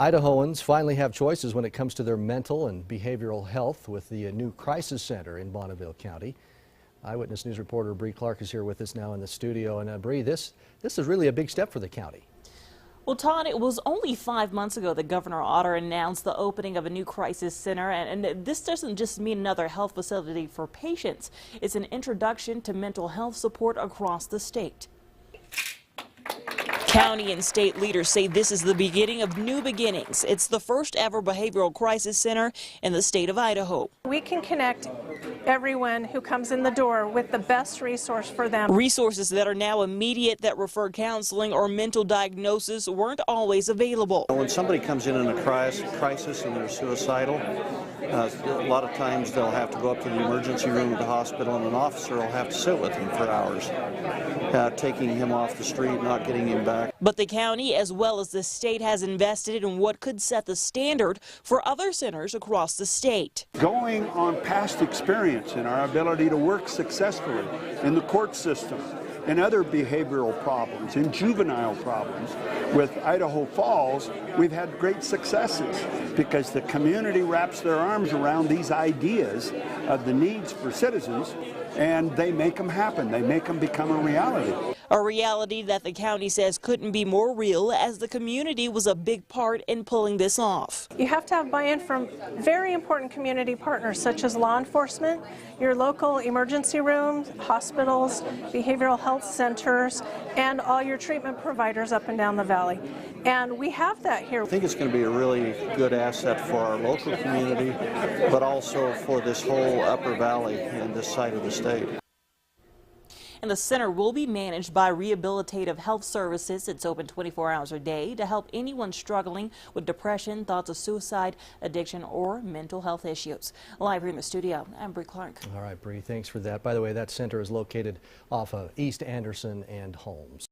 Idahoans finally have choices when it comes to their mental and behavioral health with the new crisis center in Bonneville County. Eyewitness News reporter Bree Clark is here with us now in the studio. And Bree, this is really a big step for the county. Well, Todd, it was only 5 months ago that Governor Otter announced the opening of a new crisis center, and this doesn't just mean another health facility for patients. It's an introduction to mental health support across the state. County and state leaders say this is the beginning of new beginnings. It's the first ever behavioral crisis center in the state of Idaho. We can connect everyone who comes in the door with the best resource for them. Resources that are now immediate, that refer counseling or mental diagnosis, weren't always available. When somebody comes in a crisis and they're suicidal, a lot of times they'll have to go up to the emergency room at the hospital, and an officer will have to sit with them for hours, taking him off the street, not getting him back. But the county, as well as the state, has invested in what could set the standard for other centers across the state. Going on past experience in our ability to work successfully in the court system, in other behavioral problems, in juvenile problems, with Idaho Falls, we've had great successes because the community wraps their arms around these ideas of the needs for citizens, and they make them happen. They make them become a reality. A reality that the county says couldn't be more real, as the community was a big part in pulling this off. You have to have buy-in from very important community partners such as law enforcement, your local emergency rooms, hospitals, behavioral health centers, and all your treatment providers up and down the valley. And we have that here. I think it's going to be a really good asset for our local community, but also for this whole upper valley and this side of the state. And the center will be managed by Rehabilitative Health Services. It's open 24 hours a day to help anyone struggling with depression, thoughts of suicide, addiction, or mental health issues. Live here in the studio, I'm Bree Clark. All right, Bree, thanks for that. By the way, that center is located off of East Anderson and Holmes.